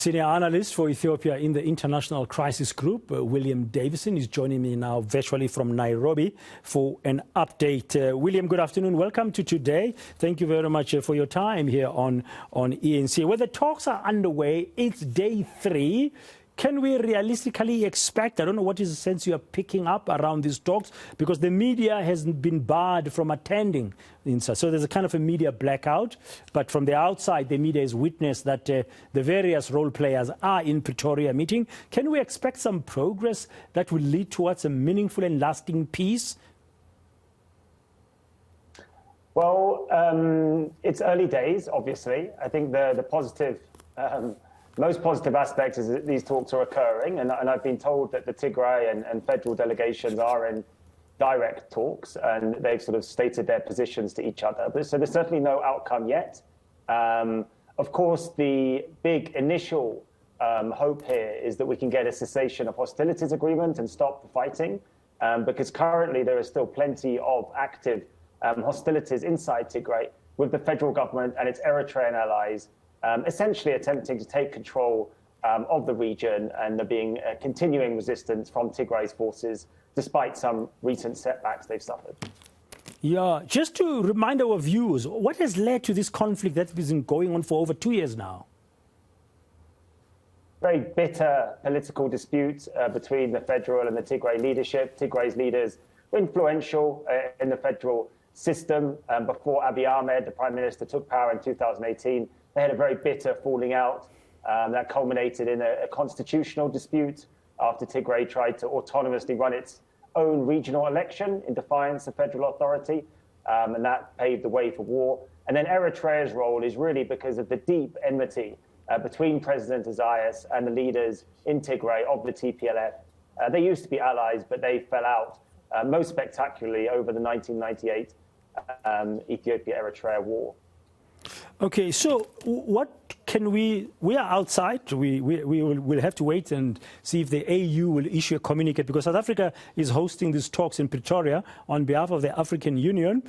Senior analyst for Ethiopia in the International Crisis Group, William Davison, is joining me now virtually from Nairobi for an update. William, good afternoon. Welcome to today. Thank you very much for your time here on eNCA. Well, the talks are underway. It's day 3. Can we realistically expect, I don't know what is the sense you are picking up around these talks, because the media has been barred from attending. So there's a kind of a media blackout. But from the outside, the media has witnessed that the various role players are in Pretoria meeting. Can we expect some progress that will lead towards a meaningful and lasting peace? Well, it's early days, obviously. I think the positive... most positive aspect is that these talks are occurring, and I've been told that the Tigray and federal delegations are in direct talks, and they've sort of stated their positions to each other. So there's certainly no outcome yet. Of course, the big initial hope here is that we can get a cessation of hostilities agreement and stop the fighting, because currently there is still plenty of active hostilities inside Tigray with the federal government and its Eritrean allies essentially attempting to take control of the region, and there being continuing resistance from Tigray's forces, despite some recent setbacks they've suffered. Yeah, just to remind our viewers, what has led to this conflict that has been going on for over 2 years now? Very bitter political dispute between the federal and the Tigray leadership. Tigray's leaders were influential in the federal system. Before Abiy Ahmed, the prime minister, took power in 2018, they had a very bitter falling out that culminated in a constitutional dispute after Tigray tried to autonomously run its own regional election in defiance of federal authority, and that paved the way for war. And then Eritrea's role is really because of the deep enmity between President Isaias and the leaders in Tigray of the TPLF. They used to be allies, but they fell out most spectacularly over the 1998 Ethiopia-Eritrea war. Okay, so what can we are outside. We'll have to wait and see if the AU will issue a communique, because South Africa is hosting these talks in Pretoria on behalf of the African Union.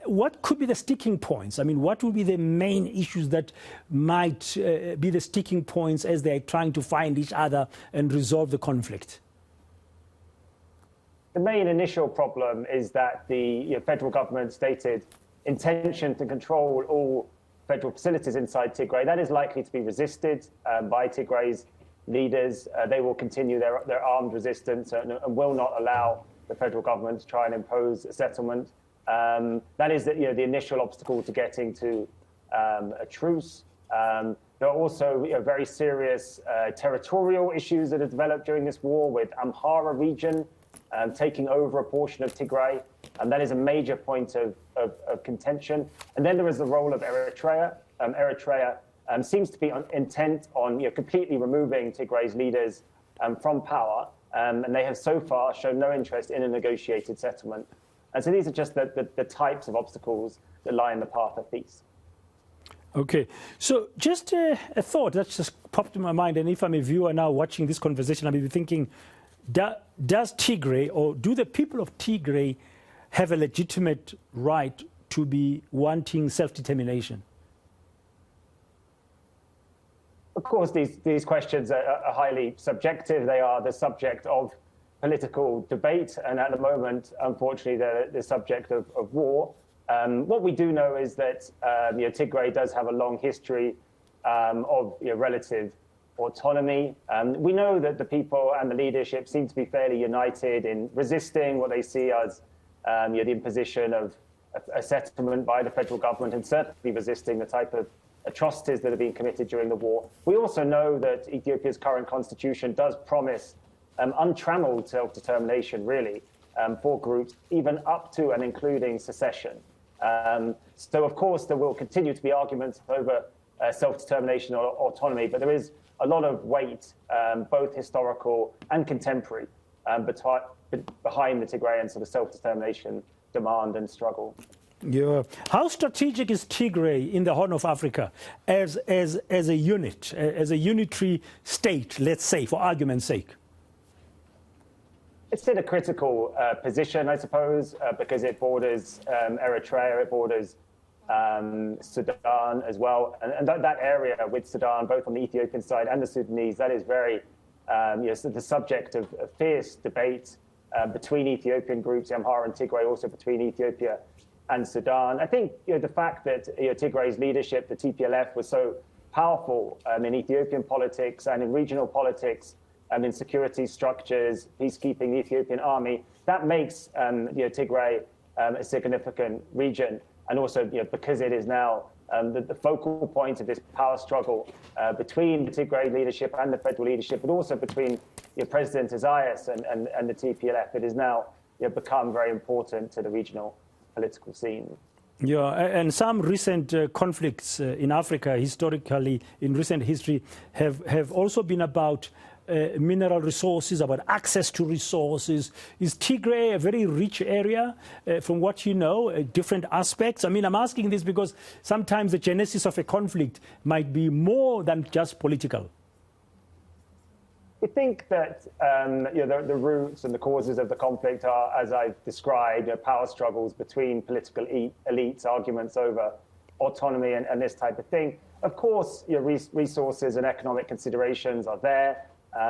What could be the sticking points? I mean, what will be the main issues that might be the sticking points as they're trying to find each other and resolve the conflict? The main initial problem is that the federal government stated intention to control all federal facilities inside Tigray. That is likely to be resisted by Tigray's leaders. They will continue their armed resistance and will not allow the federal government to try and impose a settlement. That is the initial obstacle to getting to a truce. There are also very serious territorial issues that have developed during this war, with Amhara region taking over a portion of Tigray, and that is a major point of contention. And then there is the role of Eritrea. Eritrea seems to be intent on completely removing Tigray's leaders from power, and they have so far shown no interest in a negotiated settlement. And so these are just the types of obstacles that lie in the path of peace. Okay, so just a thought that just popped in my mind, and if I'm a viewer now watching this conversation, I'll be thinking, does Tigray, or do the people of Tigray have a legitimate right to be wanting self-determination? Of course, these questions are highly subjective. They are the subject of political debate, and at the moment, unfortunately, they're the subject of war. What we do know is that Tigray does have a long history of relative autonomy. We know that the people and the leadership seem to be fairly united in resisting what they see as the imposition of a settlement by the federal government, and certainly resisting the type of atrocities that are being committed during the war. We also know that Ethiopia's current constitution does promise untrammeled self-determination, really, for groups, even up to and including secession. So, of course, there will continue to be arguments over self-determination or autonomy, but there is a lot of weight, both historical and contemporary, behind the Tigrayan sort of self-determination demand and struggle. Yeah. How strategic is Tigray in the Horn of Africa as a unit, as a unitary state, let's say, for argument's sake? It's in a critical position, I suppose, because it borders Eritrea, it borders Sudan as well. And that area with Sudan, both on the Ethiopian side and the Sudanese, that is very the subject of fierce debate between Ethiopian groups, Amhara and Tigray, also between Ethiopia and Sudan. I think the fact that Tigray's leadership, the TPLF, was so powerful in Ethiopian politics and in regional politics and in security structures, peacekeeping, the Ethiopian army, that makes Tigray a significant region. And also because it is now the focal point of this power struggle between the Tigray leadership and the federal leadership, but also between President Isaias and the TPLF, it has now become very important to the regional political scene. Yeah, and some recent conflicts in Africa, historically, in recent history, have also been about mineral resources, about access to resources. Is Tigray a very rich area from what you know, different aspects? I mean, I'm asking this because sometimes the genesis of a conflict might be more than just political. I think that the roots and the causes of the conflict are, as I've described, power struggles between political elites, arguments over autonomy and this type of thing. Of course, resources and economic considerations are there.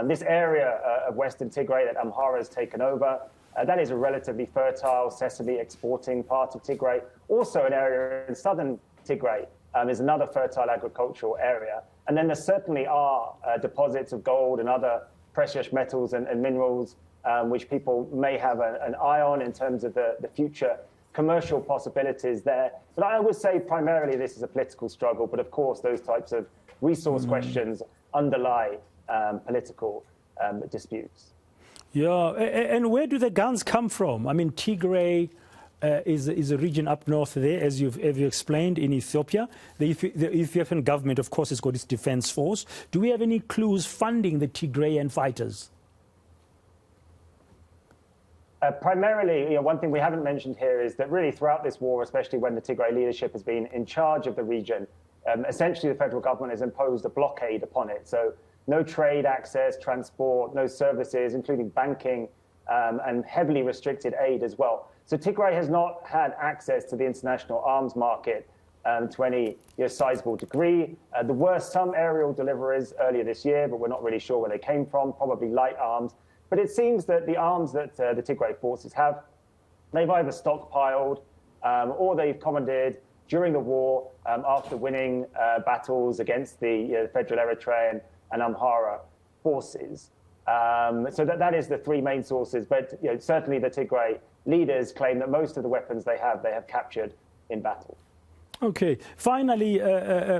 This area of Western Tigray that Amhara has taken over, that is a relatively fertile sesame exporting part of Tigray. Also an area in southern Tigray is another fertile agricultural area. And then there certainly are deposits of gold and other precious metals and minerals, which people may have an eye on in terms of the future commercial possibilities there. But I would say primarily this is a political struggle. But of course, those types of resource questions underlie political disputes. Yeah, and where do the guns come from? I mean, Tigray is a region up north there, as you've explained, in Ethiopia. The Ethiopian government, of course, has got its defense force. Do we have any clues funding the Tigrayan fighters? Primarily, one thing we haven't mentioned here is that really throughout this war, especially when the Tigray leadership has been in charge of the region, essentially the federal government has imposed a blockade upon it. So no trade access, transport, no services, including banking, and heavily restricted aid as well. So Tigray has not had access to the international arms market to any sizable degree. There were some aerial deliveries earlier this year, but we're not really sure where they came from, probably light arms. But it seems that the arms that the Tigray forces have, they've either stockpiled or they've commandeered during the war after winning battles against the Federal Eritrean and Amhara forces. So that is the three main sources. But certainly the Tigray leaders claim that most of the weapons they have captured in battle. Okay. Finally,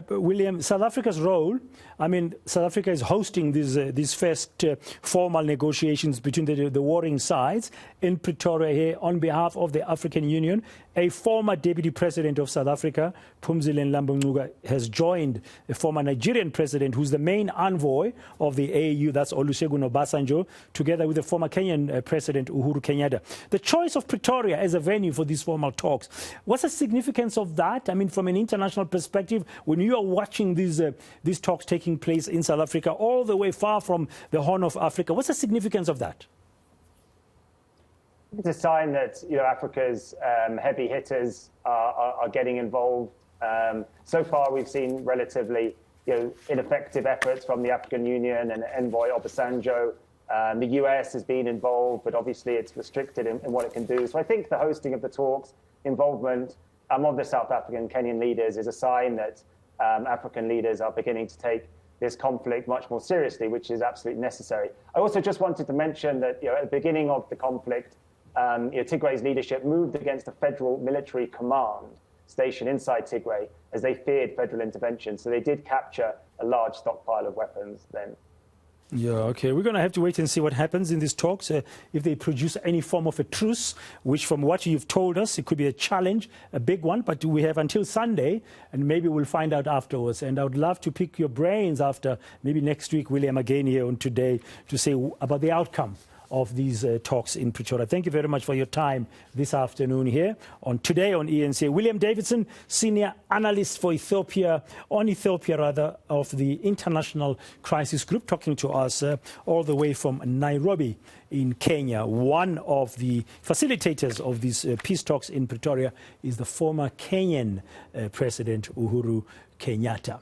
William, South Africa's role. I mean, South Africa is hosting these first formal negotiations between the warring sides in Pretoria here on behalf of the African Union. A former deputy president of South Africa, Phumzile Mlambo-Ngcuka, has joined a former Nigerian president who's the main envoy of the AU, that's Olusegun Obasanjo, together with the former Kenyan president, Uhuru Kenyatta. The choice of Pretoria as a venue for these formal talks, what's the significance of that? I mean, from an international perspective, when you are watching these talks taking place in South Africa, all the way far from the Horn of Africa, what's the significance of that? It's a sign that Africa's heavy hitters are getting involved. So far, we've seen relatively ineffective efforts from the African Union and envoy Obasanjo. The US has been involved, but obviously it's restricted in what it can do. So I think the hosting of the talks, involvement of the South African Kenyan leaders is a sign that African leaders are beginning to take this conflict much more seriously, which is absolutely necessary. I also just wanted to mention that at the beginning of the conflict, Tigray's leadership moved against a federal military command station inside Tigray as they feared federal intervention. So they did capture a large stockpile of weapons then. Yeah, okay. We're going to have to wait and see what happens in these talks, if they produce any form of a truce, which from what you've told us, it could be a challenge, a big one, but we have until Sunday, and maybe we'll find out afterwards. And I would love to pick your brains after maybe next week, William, again here on Today, to say about the outcome of these talks in Pretoria. Thank you very much for your time this afternoon here on Today on eNCA. William Davison, senior analyst for Ethiopia, of the International Crisis Group, talking to us all the way from Nairobi in Kenya. One of the facilitators of these peace talks in Pretoria is the former Kenyan President Uhuru Kenyatta.